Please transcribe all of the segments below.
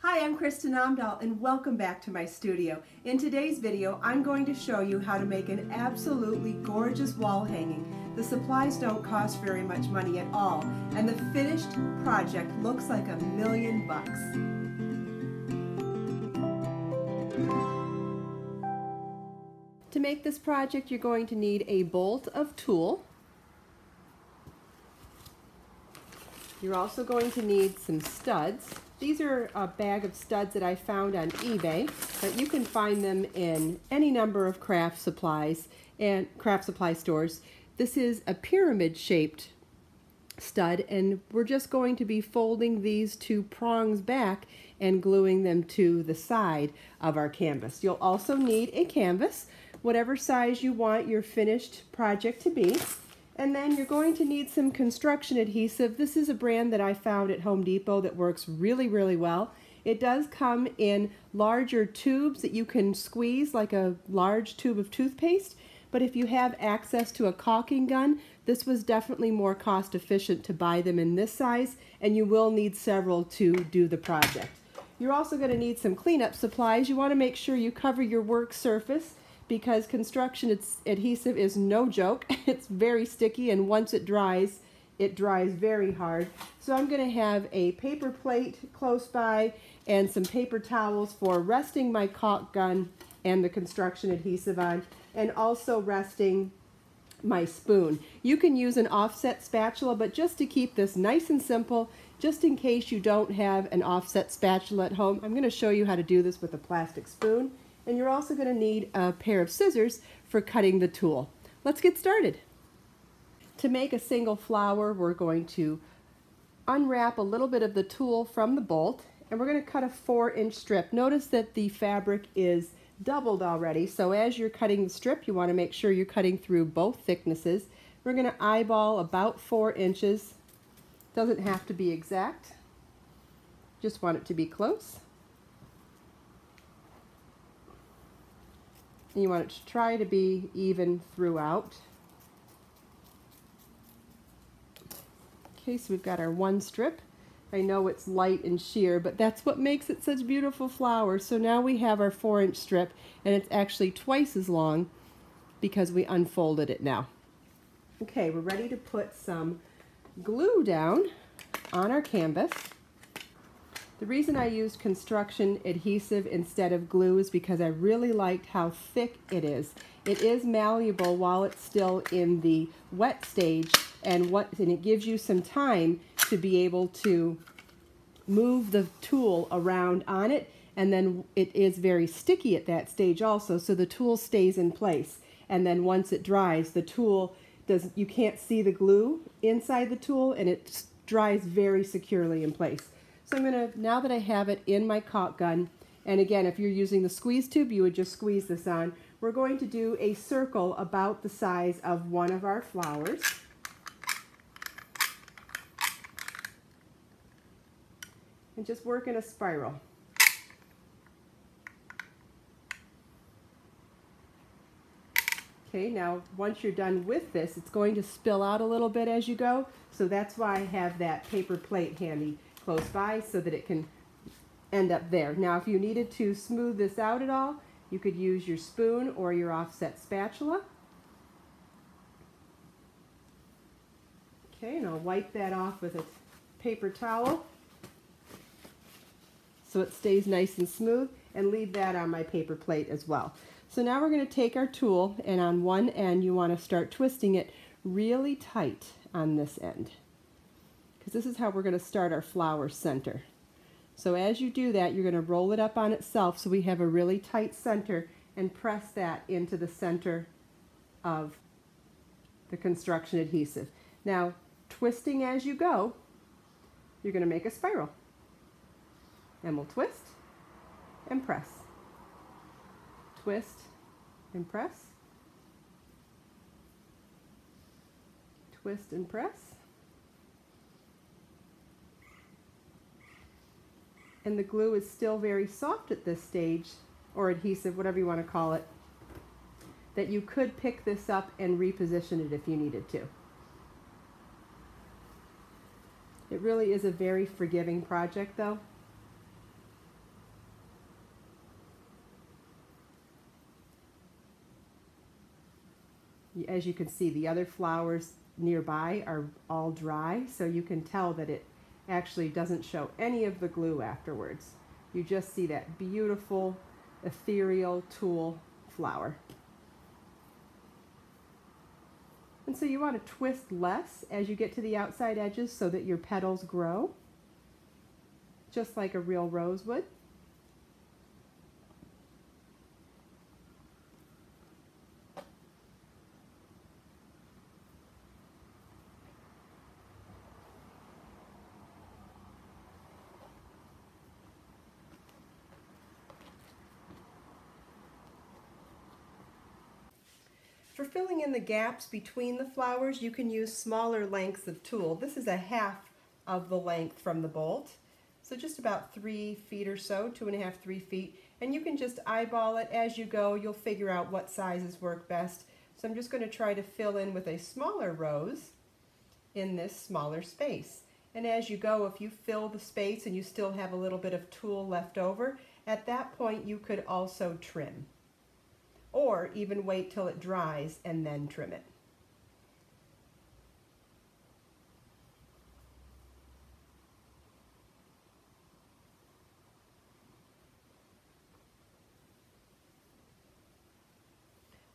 Hi, I'm Kristin Omdahl and welcome back to my studio. In today's video, I'm going to show you how to make an absolutely gorgeous wall hanging. The supplies don't cost very much money at all, and the finished project looks like $1,000,000. To make this project, you're going to need a bolt of tulle. You're also going to need some studs. These are a bag of studs that I found on eBay, but you can find them in any number of craft supplies and craft supply stores. This is a pyramid-shaped stud, and we're just going to be folding these two prongs back and gluing them to the side of our canvas. You'll also need a canvas, whatever size you want your finished project to be. And then you're going to need some construction adhesive. This is a brand that I found at Home Depot that works really, really well. It does come in larger tubes that you can squeeze like a large tube of toothpaste. But if you have access to a caulking gun, this was definitely more cost efficient to buy them in this size, and you will need several to do the project. You're also going to need some cleanup supplies. You want to make sure you cover your work surface, because construction adhesive is no joke. It's very sticky, and once it dries very hard. So I'm going to have a paper plate close by and some paper towels for resting my caulk gun and the construction adhesive on, and also resting my spoon. You can use an offset spatula, but just to keep this nice and simple, just in case you don't have an offset spatula at home, I'm going to show you how to do this with a plastic spoon. And you're also going to need a pair of scissors for cutting the tulle. Let's get started. To make a single flower, we're going to unwrap a little bit of the tulle from the bolt, and we're going to cut a 4-inch strip. Notice that the fabric is doubled already, so as you're cutting the strip, you want to make sure you're cutting through both thicknesses. We're going to eyeball about 4 inches. Doesn't have to be exact, just want it to be close. And you want it to try to be even throughout. Okay, so we've got our one strip. I know it's light and sheer, but that's what makes it such beautiful flowers. So now we have our 4-inch strip, and it's actually twice as long because we unfolded it now. Okay, we're ready to put some glue down on our canvas. The reason I used construction adhesive instead of glue is because I really liked how thick it is. It is malleable while it's still in the wet stage, and it gives you some time to be able to move the tulle around on it, and then it is very sticky at that stage also, so the tulle stays in place. And then once it dries, the tulle you can't see the glue inside the tulle, and it dries very securely in place. So I'm going to, now that I have it in my caulk gun, and again, if you're using the squeeze tube, you would just squeeze this on. We're going to do a circle about the size of one of our flowers. And just work in a spiral. Okay, now once you're done with this, it's going to spill out a little bit as you go, so that's why I have that paper plate handy close by so that it can end up there. Now if you needed to smooth this out at all, you could use your spoon or your offset spatula. Okay, and I'll wipe that off with a paper towel so it stays nice and smooth, and leave that on my paper plate as well. So now we're going to take our tulle, and on one end you want to start twisting it really tight on this end, because this is how we're going to start our flower center. So as you do that, you're going to roll it up on itself so we have a really tight center, and press that into the center of the construction adhesive. Now, twisting as you go, you're going to make a spiral. And we'll twist and press. Twist and press. Twist and press. And the glue is still very soft at this stage, or adhesive, whatever you want to call it, that you could pick this up and reposition it if you needed to. It really is a very forgiving project though. As you can see, the other flowers nearby are all dry, so you can tell that it actually doesn't show any of the glue afterwards. You just see that beautiful ethereal tulle flower. And so you want to twist less as you get to the outside edges so that your petals grow, just like a real rose would. For filling in the gaps between the flowers, you can use smaller lengths of tulle. This is a half of the length from the bolt, so just about 3 feet or so, 2.5, 3 feet. And you can just eyeball it as you go. You'll figure out what sizes work best. So I'm just going to try to fill in with a smaller rose in this smaller space. And as you go, if you fill the space and you still have a little bit of tulle left over, at that point you could also trim. Or even wait till it dries and then trim it.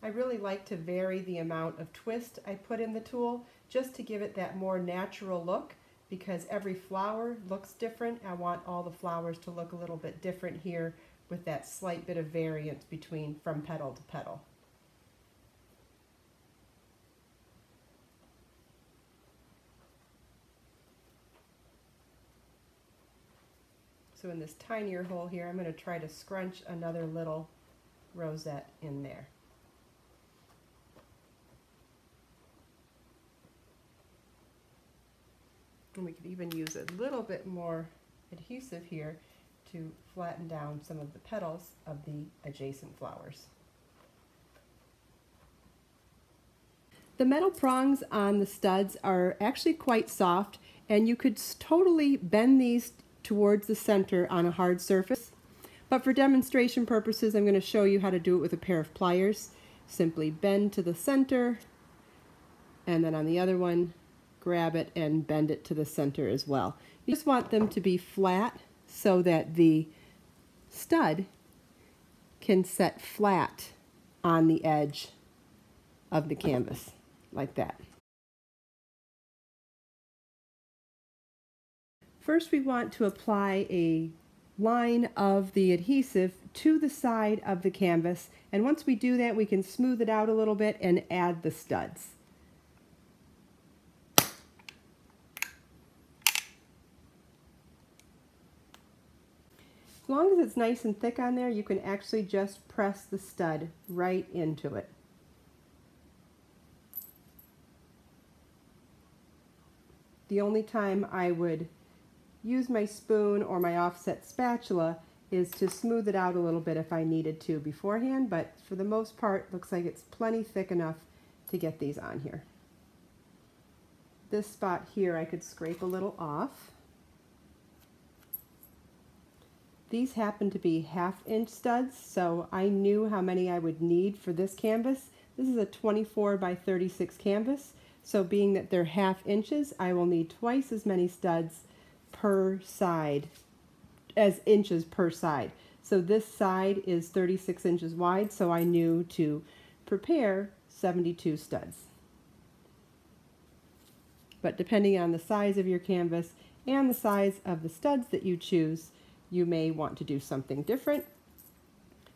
I really like to vary the amount of twist I put in the tulle just to give it that more natural look, because every flower looks different. I want all the flowers to look a little bit different here, with that slight bit of variance from petal to petal. So in this tinier hole here, I'm going to try to scrunch another little rosette in there. And we could even use a little bit more adhesive here to flatten down some of the petals of the adjacent flowers. The metal prongs on the studs are actually quite soft, and you could totally bend these towards the center on a hard surface. But for demonstration purposes, I'm going to show you how to do it with a pair of pliers. Simply bend to the center, and then on the other one, grab it and bend it to the center as well. You just want them to be flat so that the stud can set flat on the edge of the canvas, like that. First, we want to apply a line of the adhesive to the side of the canvas, and once we do that, we can smooth it out a little bit and add the studs. As long as it's nice and thick on there, you can actually just press the stud right into it. The only time I would use my spoon or my offset spatula is to smooth it out a little bit if I needed to beforehand, but for the most part, looks like it's plenty thick enough to get these on here. This spot here I could scrape a little off. These happen to be 1/2-inch studs, so I knew how many I would need for this canvas. This is a 24 by 36 canvas, so being that they're 1/2 inches, I will need twice as many studs per side, as inches per side. So this side is 36 inches wide, so I knew to prepare 72 studs. But depending on the size of your canvas and the size of the studs that you choose, you may want to do something different.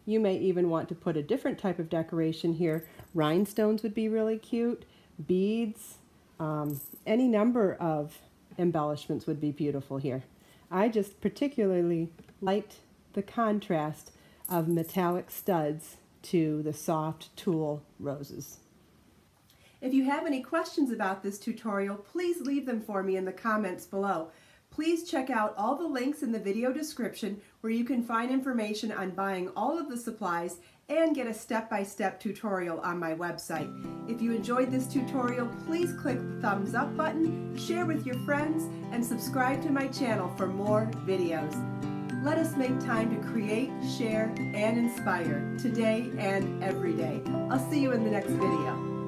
You may even want to put a different type of decoration here. Rhinestones would be really cute, beads, any number of embellishments would be beautiful here. I just particularly liked the contrast of metallic studs to the soft tulle roses. If you have any questions about this tutorial, please leave them for me in the comments below. Please check out all the links in the video description where you can find information on buying all of the supplies and get a step-by-step tutorial on my website. If you enjoyed this tutorial, please click the thumbs up button, share with your friends, and subscribe to my channel for more videos. Let us make time to create, share, and inspire today and every day. I'll see you in the next video.